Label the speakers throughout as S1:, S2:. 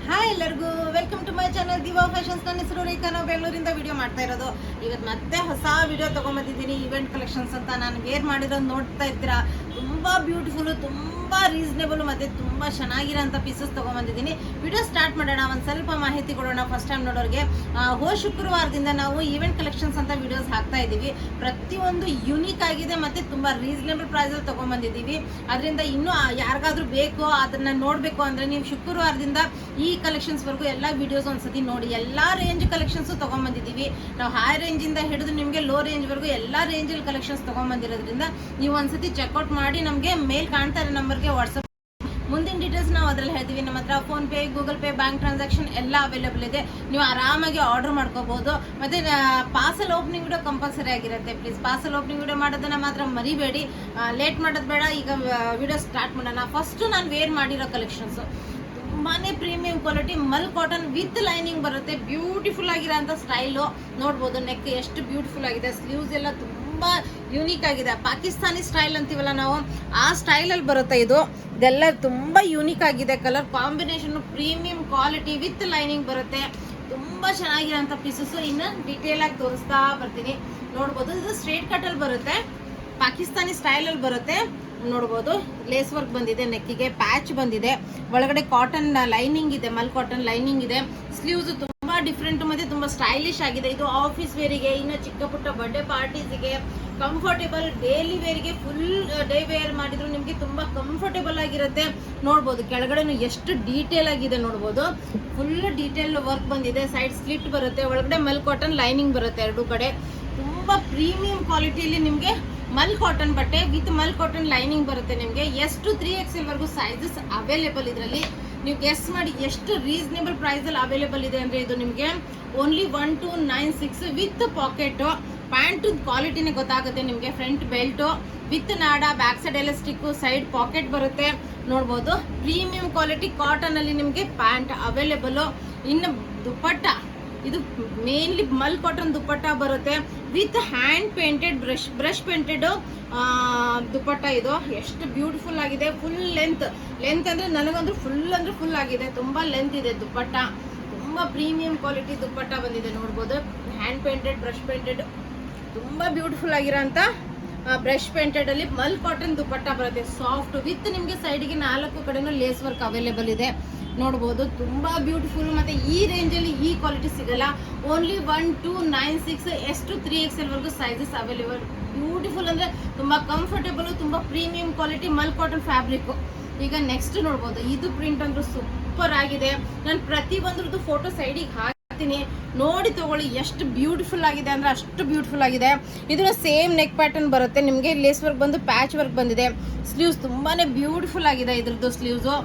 S1: Hi ಎಲ್ಲರಿಗೂ welcome to my channel Diva Fashions. ನನ್ನ ಹೆಸರು ರೇಖಾ. ನಾವು ಬೆಂಗಳೂರಿಂದ ವಿಡಿಯೋ ಮಾಡ್ತಾ ಇರೋದು. ಇವತ್ತು ಮತ್ತೆ ಹೊಸ ವಿಡಿಯೋ ತೊಗೊಂಬಂದಿದ್ದೀನಿ. ಇವೆಂಟ್ ಕಲೆಕ್ಷನ್ಸ್ ಅಂತ ನಾನು ವೇರ್ ಮಾಡಿರೋದು ನೋಡ್ತಾ ಇದ್ದೀರಾ. ತುಂಬ ಬ್ಯೂಟಿಫುಲ್ಲು, ತುಂಬ ರೀಸನೇಬಲ್ ಮತ್ತು ತುಂಬ ಚೆನ್ನಾಗಿರೋಂಥ ಪೀಸಸ್ ತೊಗೊಂಬಂದಿದ್ದೀನಿ. ವಿಡಿಯೋ ಸ್ಟಾರ್ಟ್ ಮಾಡೋಣ. ಒಂದು ಸ್ವಲ್ಪ ಮಾಹಿತಿ ಕೊಡೋಣ ಫಸ್ಟ್ ಟೈಮ್ ನೋಡೋರಿಗೆ. ಶುಕ್ರವಾರದಿಂದ ನಾವು ಈವೆಂಟ್ ಕಲೆಕ್ಷನ್ಸ್ ಅಂತ ವಿಡಿಯೋಸ್ ಹಾಕ್ತಾ ಇದ್ದೀವಿ. ಪ್ರತಿಯೊಂದು ಯೂನಿಕ್ ಆಗಿದೆ ಮತ್ತು ತುಂಬ ರೀಸನೇಬಲ್ ಪ್ರೈಸಲ್ಲಿ ತೊಗೊಂಬಂದಿದ್ದೀವಿ. ಅದರಿಂದ ಇನ್ನೂ ಯಾರಿಗಾದ್ರೂ ಬೇಕೋ ಅದನ್ನು ನೋಡಬೇಕು ಅಂದರೆ ನೀವು ಶುಕ್ರವಾರದಿಂದ ಈ ಕಲೆಕ್ಷನ್ಸ್ವರೆಗೂ ಎಲ್ಲ ವಿಡಿಯೋಸ್ ಒಂದ್ಸತಿ ನೋಡಿ. ಎಲ್ಲ ರೇಂಜ್ ಕಲೆಕ್ಷನ್ಸು ತೊಗೊಂಬಂದಿದ್ದೀವಿ. ನಾವು ಹೈ ರೇಂಜಿಂದ ಹಿಡಿದು ನಿಮಗೆ ಲೋ ರೇಂಜ್ವರೆಗೂ ಎಲ್ಲ ರೇಂಜಲ್ಲಿ ಕಲೆಕ್ಷನ್ಸ್ ತೊಗೊಂಬಂದಿರೋದ್ರಿಂದ ನೀವು ಒಂದ್ಸತಿ ಚೆಕ್ಔಟ್ ಮಾಡಿ ನಮಗೆ ಮೇಲ್ ಕಾಣ್ತಾ ಇರೋ ನಂಬರ್ಗೆ ವಾಟ್ಸಪ್. ಮುಂದಿನ ಡೀಟೇಲ್ಸ್ ನಾವು ಅದರಲ್ಲಿ ಹೇಳ್ತೀವಿ. ನಮ್ಮ ಹತ್ರ PhonePe, Google Pay, bank transaction ಎಲ್ಲ ಅವೈಲೇಬಲ್ ಇದೆ. ನೀವು ಆರಾಮಾಗಿ ಆರ್ಡರ್ ಮಾಡ್ಕೋಬಹುದು. ಮತ್ತು ಪಾರ್ಸಲ್ ಓಪನಿಂಗ್ ವಿಡಿಯೋ ಕಂಪಲ್ಸರಿ ಆಗಿರುತ್ತೆ. ಪ್ಲೀಸ್ ಪಾರ್ಸಲ್ ಓಪನಿಂಗ್ ವಿಡಿಯೋ ಮಾಡೋದನ್ನ ಮಾತ್ರ ಮರಿಬೇಡಿ. ಲೇಟ್ ಮಾಡೋದು ಬೇಡ. ಈಗ ವಿಡಿಯೋ ಸ್ಟಾರ್ಟ್ ಮಾಡೋಣ. ಫಸ್ಟು ನಾನು ವೇರ್ ಮಾಡಿರೋ ಕಲೆಕ್ಷನ್ಸು ತುಂಬಾನೇ premium quality mul cotton with lining ಬರುತ್ತೆ. ಬ್ಯೂಟಿಫುಲ್ ಆಗಿರೋಂಥ ಸ್ಟೈಲು ನೋಡ್ಬೋದು. ನೆಕ್ ಎಷ್ಟು ಬ್ಯೂಟಿಫುಲ್ ಆಗಿದೆ. ಸ್ಲೀವ್ಸ್ ಎಲ್ಲ ತುಂಬ ಯೂನಿಕ್ ಆಗಿದೆ. ಪಾಕಿಸ್ತಾನಿ ಸ್ಟೈಲ್ ಅಂತೀವಲ್ಲ ನಾವು, ಆ ಸ್ಟೈಲಲ್ಲಿ ಬರುತ್ತೆ ಇದು. ಇದೆಲ್ಲ ತುಂಬ ಯೂನಿಕ್ ಆಗಿದೆ. Colour combination premium quality with lining ಬರುತ್ತೆ. ತುಂಬ ಚೆನ್ನಾಗಿರೋಂಥ ಪೀಸಸ್ಸು. ಇನ್ನು ಡೀಟೇಲ್ ಆಗಿ ತೋರಿಸ್ತಾ ಬರ್ತೀನಿ. ನೋಡ್ಬೋದು, ಇದು ಸ್ಟ್ರೇಟ್ ಕಟ್ಟಲ್ಲಿ ಬರುತ್ತೆ. ಪಾಕಿಸ್ತಾನಿ ಸ್ಟೈಲಲ್ಲಿ ಬರುತ್ತೆ. ನೋಡ್ಬೋದು, ಲೇಸ್ ವರ್ಕ್ ಬಂದಿದೆ, ನೆಕ್ಕಿಗೆ ಪ್ಯಾಚ್ ಬಂದಿದೆ, ಒಳಗಡೆ ಕಾಟನ್ ಲೈನಿಂಗ್ ಇದೆ, ಮಲ್ ಕಾಟನ್ ಲೈನಿಂಗ್ ಇದೆ. ಸ್ಲೀವ್ಸ್ ತುಂಬಾ ಡಿಫ್ರೆಂಟ್ ಮತ್ತೆ ತುಂಬಾ ಸ್ಟೈಲಿಶ್ ಆಗಿದೆ. ಇದು ಆಫೀಸ್ ವೇರಿಗೆ, ಇನ್ನು ಚಿಕ್ಕ ಪುಟ್ಟ ಬರ್ಡೇ ಪಾರ್ಟೀಸ್ಗೆ, ಕಂಫರ್ಟೇಬಲ್ ಡೈಲಿ ವೇರ್ಗೆ, ಫುಲ್ ಡೇ ವೇರ್ ಮಾಡಿದ್ರು ನಿಮಗೆ ತುಂಬಾ ಕಂಫರ್ಟೇಬಲ್ ಆಗಿರುತ್ತೆ. ನೋಡ್ಬೋದು ಕೆಳಗಡೆನು ಎಷ್ಟು ಡೀಟೇಲ್ ಆಗಿದೆ. ನೋಡ್ಬೋದು, ಫುಲ್ ಡೀಟೇಲ್ ವರ್ಕ್ ಬಂದಿದೆ. ಸೈಡ್ ಸ್ಲಿಟ್ ಬರುತ್ತೆ, ಒಳಗಡೆ ಮಲ್ ಕಾಟನ್ ಲೈನಿಂಗ್ ಬರುತ್ತೆ. ಎರಡು ಕಡೆ ತುಂಬಾ ಪ್ರೀಮಿಯಂ ಕ್ವಾಲಿಟಿಯಲ್ಲಿ ನಿಮಗೆ ಮಲ್ ಕಾಟನ್ ಬಟ್ಟೆ ವಿತ್ ಮಲ್ ಕಾಟನ್ ಲೈನಿಂಗ್ ಬರುತ್ತೆ. ನಿಮಗೆ ಎಷ್ಟು 3XL ವರೆಗೂ ಸೈಜಸ್ ಅವೈಲೇಬಲ್. ಇದರಲ್ಲಿ ನೀವು ಗೆಸ್ ಮಾಡಿ ಎಷ್ಟು ರೀಸನೇಬಲ್ ಪ್ರೈಸಲ್ಲಿ ಅವೈಲೇಬಲ್ ಇದೆ ಅಂದರೆ ಇದು ನಿಮಗೆ ಓನ್ಲಿ 1296 ವಿತ್ ಪಾಕೆಟು. ಪ್ಯಾಂಟ್ ಕ್ವಾಲಿಟಿನೇ ಗೊತ್ತಾಗುತ್ತೆ ನಿಮಗೆ. ಫ್ರಂಟ್ ಬೆಲ್ಟು ವಿತ್ ನಾಡ, back side elastic, side packet ಬರುತ್ತೆ. ನೋಡ್ಬೋದು, ಪ್ರೀಮಿಯಂ ಕ್ವಾಲಿಟಿ ಕಾಟನ್ ಅಲ್ಲಿ ನಿಮಗೆ ಪ್ಯಾಂಟ್ ಅವೈಲೇಬಲ್. ಇನ್ನು ದುಪ್ಪಟ್ಟ, ಇದು ಮೇನ್ಲಿ ಮಲ್ ಕಾಟನ್ ದುಪ್ಪಟ್ಟ ಬರುತ್ತೆ with hand painted brush painted dupatta. ಇದು ಎಷ್ಟು ಬ್ಯೂಟಿಫುಲ್ ಆಗಿದೆ. ಫುಲ್ ಲೆಂತ್ ಅಂದ್ರೆ ನನಗಂದ್ರೂ ಫುಲ್ ಆಗಿದೆ. ತುಂಬಾ ಲೆಂತ್ ಇದೆ ದುಪ್ಪಟ್ಟ. ತುಂಬಾ ಪ್ರೀಮಿಯಂ ಕ್ವಾಲಿಟಿ ದುಪ್ಪಟ್ಟ ಬಂದಿದೆ. ನೋಡ್ಬೋದು, ಹ್ಯಾಂಡ್ ಪೇಂಟೆಡ್, ಬ್ರಷ್ ಪೇಂಟೆಡ್, ತುಂಬಾ ಬ್ಯೂಟಿಫುಲ್ ಆಗಿರೋಂಥ ಬ್ರಷ್ ಪೇಂಟೆಡ್ ಅಲ್ಲಿ ಮಲ್ ಕಾಟನ್ ದುಪ್ಪಟ್ಟ ಬರುತ್ತೆ. ಸಾಫ್ಟ್ ವಿತ್ ನಿಮಗೆ ಸೈಡ್ಗೆ 4 ಕಡೆನೂ ಲೇಸ್ ವರ್ಕ್ ಅವೈಲೇಬಲ್ ಇದೆ. ನೋಡ್ಬೋದು, ತುಂಬಾ ಬ್ಯೂಟಿಫುಲ್. ಮತ್ತೆ ಈ ರೇಂಜಲ್ಲಿ ಈ ಕ್ವಾಲಿಟಿ ಸಿಗಲ್ಲ. ಓನ್ಲಿ 1296 ಎಷ್ಟು 3XL ವರೆಗೂ ಸೈಜಸ್ ಅವೈಲೇಬಲ್. ಬ್ಯೂಟಿಫುಲ್ ಅಂದ್ರೆ ತುಂಬಾ ಕಂಫರ್ಟೇಬಲ್, ತುಂಬಾ premium quality mul cotton fabric. ಈಗ ನೆಕ್ಸ್ಟ್ ನೋಡ್ಬೋದು, ಇದು ಪ್ರಿಂಟ್ ಅಂದ್ರೆ ಸೂಪರ್ ಆಗಿದೆ. ನಾನು ಪ್ರತಿ ಒಂದ್ರದ್ದು ಫೋಟೋ ಸೈಡಿಗೆ ಹಾಕ್ತೀನಿ, ನೋಡಿ ತಗೊಳ್ಳಿ. ಎಷ್ಟು ಬ್ಯೂಟಿಫುಲ್ ಆಗಿದೆ ಅಂದ್ರೆ ಅಷ್ಟು ಬ್ಯೂಟಿಫುಲ್ ಆಗಿದೆ. ಇದನ್ನ ಸೇಮ್ ನೆಕ್ ಪ್ಯಾಟರ್ನ್ ಬರುತ್ತೆ ನಿಮಗೆ. ಲೇಸ್ ವರ್ಕ್ ಬಂದು ಪ್ಯಾಚ್ ವರ್ಕ್ ಬಂದಿದೆ. ಸ್ಲೀವ್ಸ್ ತುಂಬಾನೇ ಬ್ಯೂಟಿಫುಲ್ ಆಗಿದೆ. ಇದ್ರದ್ದು ಸ್ಲೀವ್ಸು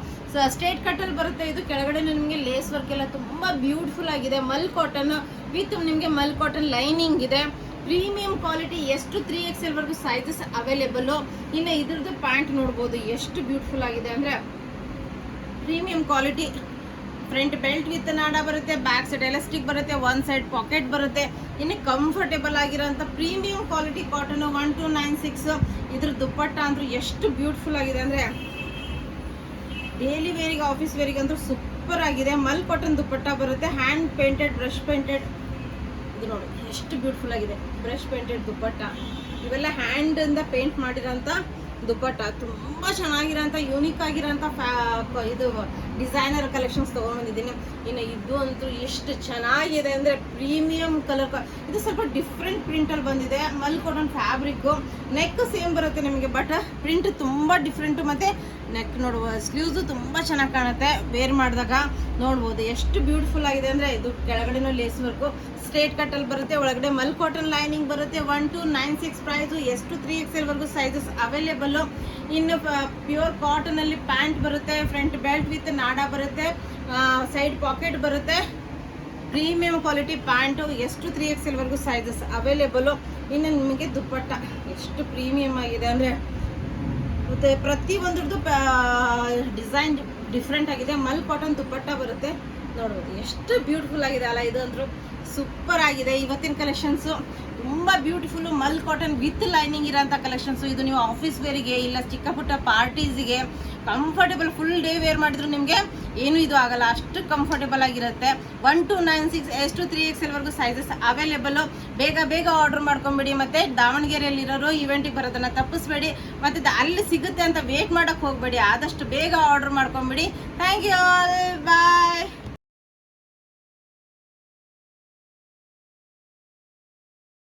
S1: ಸ್ಟ್ರೇಟ್ ಕಟ್ಟಲ್ಲಿ ಬರುತ್ತೆ. ಇದು ಕೆಳಗಡೆ ನಿಮಗೆ ಲೇಸ್ ವರ್ಕ್ ಎಲ್ಲ ತುಂಬಾ ಬ್ಯೂಟಿಫುಲ್ ಆಗಿದೆ. ಮಲ್ ಕಾಟನ್ ವಿತ್ ನಿಮಗೆ ಮಲ್ ಕಾಟನ್ ಲೈನಿಂಗ್ ಇದೆ. ಪ್ರೀಮಿಯಂ ಕ್ವಾಲಿಟಿ ಎಷ್ಟು 3XL ವರೆಗೂ ಸೈಜಸ್ ಅವೈಲೇಬಲ್. ಇನ್ನು ಇದ್ರದ್ದು ಪ್ಯಾಂಟ್ ನೋಡ್ಬೋದು, ಎಷ್ಟು ಬ್ಯೂಟಿಫುಲ್ ಆಗಿದೆ ಅಂದ್ರೆ premium quality. Front belt with ನಾಡ ಬರುತ್ತೆ, ಬ್ಯಾಕ್ ಸೈಡ್ ಎಲಾಸ್ಟಿಕ್ ಬರುತ್ತೆ, ಒನ್ ಸೈಡ್ ಪಾಕೆಟ್ ಬರುತ್ತೆ. ಇನ್ನು ಕಂಫರ್ಟೇಬಲ್ ಆಗಿರೋಂಥ ಪ್ರೀಮಿಯಂ ಕ್ವಾಲಿಟಿ ಕಾಟನ್ 1296. ಇದ್ರ ದುಪ್ಪಟ್ಟ ಅಂದ್ರೂ ಎಷ್ಟು ಬ್ಯೂಟಿಫುಲ್ ಆಗಿದೆ ಅಂದ್ರೆ ಡೈಲಿ ವೇರಿಗೆ, ಆಫೀಸ್ ವೇರಿಗೆ ಅಂತೂ ಸೂಪರ್ ಆಗಿದೆ. ಮಲ್ ಕಾಟನ್ ದುಪ್ಪಟ್ಟ ಬರುತ್ತೆ. Hand painted, brush painted. ಇದು ನೋಡಿ ಎಷ್ಟು ಬ್ಯೂಟಿಫುಲ್ ಆಗಿದೆ. ಬ್ರಷ್ ಪೇಂಟೆಡ್ ದುಪ್ಪಟ್ಟ, ಇವೆಲ್ಲ ಹ್ಯಾಂಡ್ ಇಂದ ಪೇಂಟ್ ಮಾಡಿರೋಂಥ ದುಪ್ಪಟ್ಟ. ತುಂಬ ಚೆನ್ನಾಗಿರೋಂಥ ಯೂನಿಕ್ ಆಗಿರೋಂಥ ಇದು ಡಿಸೈನರ್ ಕಲೆಕ್ಷನ್ಸ್ ತೊಗೊಂಡ್ಬಂದಿದ್ದೀನಿ. ಇನ್ನು ಇದು ಅಂತೂ ಎಷ್ಟು ಚೆನ್ನಾಗಿದೆ ಅಂದರೆ ಪ್ರೀಮಿಯಂ ಕಲರ್. ಇದು ಸ್ವಲ್ಪ ಡಿಫ್ರೆಂಟ್ ಪ್ರಿಂಟಲ್ಲಿ ಬಂದಿದೆ. ಮಲ್ ಕಾಟನ್ ಫ್ಯಾಬ್ರಿಕ್ಕು. ನೆಕ್ ಸೇಮ್ ಬರುತ್ತೆ ನಿಮಗೆ, ಬಟ್ ಪ್ರಿಂಟ್ ತುಂಬ ಡಿಫ್ರೆಂಟು. ಮತ್ತು ನೆಕ್ ನೋಡುವ ಸ್ಲೀವ್ಸು ತುಂಬ ಚೆನ್ನಾಗಿ ಕಾಣುತ್ತೆ ವೇರ್ ಮಾಡಿದಾಗ. ನೋಡ್ಬೋದು ಎಷ್ಟು ಬ್ಯೂಟಿಫುಲ್ ಆಗಿದೆ ಅಂದರೆ. ಇದು ಕೆಳಗಡೆನೂ ಲೇಸ್ ವರ್ಕು, ಸ್ಟ್ರೇಟ್ ಕಟ್ಟಲ್ಲಿ ಬರುತ್ತೆ, ಒಳಗಡೆ ಮಲ್ ಕಾಟನ್ ಲೈನಿಂಗ್ ಬರುತ್ತೆ. 1296 ಪ್ರೈಸು. ಎಷ್ಟು 3XL ವರೆಗೂ ಸೈಜಸ್ ಅವೈಲೇಬಲ್ಲು. ಇನ್ನು ಪ್ಯೂರ್ ಕಾಟನ್ ಅಲ್ಲಿ ಪ್ಯಾಂಟ್ ಬರುತ್ತೆ, ಫ್ರಂಟ್ ಬೆಲ್ಟ್ ವಿತ್ ನಾಡ ಬರುತ್ತೆ, ಸೈಡ್ ಪಾಕೆಟ್ ಬರುತ್ತೆ. Premium quality pant. ಎಷ್ಟು 3XL ವರೆಗೂ ಸೈಜಸ್ ಅವೈಲೇಬಲ್ಲು. ಇನ್ನು ನಿಮಗೆ ದುಪ್ಪಟ್ಟ ಎಷ್ಟು ಪ್ರೀಮಿಯಂ ಆಗಿದೆ ಅಂದರೆ ಮತ್ತೆ ಪ್ರತಿ ಒಂದ್ರದ್ದು ಡಿಸೈನ್ ಡಿಫ್ರೆಂಟ್ ಆಗಿದೆ. ಮಲ್ ಕಾಟನ್ ದುಪ್ಪಟ್ಟ ಬರುತ್ತೆ. ನೋಡ್ಬೋದು ಎಷ್ಟು ಬ್ಯೂಟಿಫುಲ್ ಆಗಿದೆ ಅಲ್ಲ. ಇದು ಅಂದ್ರೂ ಸೂಪರ್ ಆಗಿದೆ ಇವತ್ತಿನ ಕಲೆಕ್ಷನ್ಸು. ತುಂಬ beautiful Mal cotton with lining ಇರೋಂಥ ಕಲೆಕ್ಷನ್ಸು. ಇದು ನೀವು ಆಫೀಸ್ ವೇರಿಗೆ ಇಲ್ಲ ಚಿಕ್ಕ ಪುಟ್ಟ ಪಾರ್ಟೀಸಿಗೆ ಕಂಫರ್ಟೇಬಲ್ ಫುಲ್ ಡೇ ವೇರ್ ಮಾಡಿದ್ರು ನಿಮಗೆ ಏನು ಇದು ಆಗಲ್ಲ, ಅಷ್ಟು ಕಂಫರ್ಟೇಬಲ್ ಆಗಿರುತ್ತೆ. 1 to 9, 6 to 3XL ವರೆಗೂ ಸೈಜಸ್ ಅವೈಲೇಬಲು. ಬೇಗ ಆರ್ಡರ್ ಮಾಡ್ಕೊಂಬಿಡಿ. ಮತ್ತು ದಾವಣಗೆರೆಯಲ್ಲಿರೋರು ಇವೆಂಟಿಗೆ ಬರೋದನ್ನು ತಪ್ಪಿಸ್ಬೇಡಿ. ಮತ್ತು ಅಲ್ಲಿ ಸಿಗುತ್ತೆ ಅಂತ ವೇಟ್ ಮಾಡೋಕ್ಕೆ ಹೋಗಬೇಡಿ, ಆದಷ್ಟು ಬೇಗ ಆರ್ಡರ್ ಮಾಡ್ಕೊಂಬಿಡಿ. Thank you all.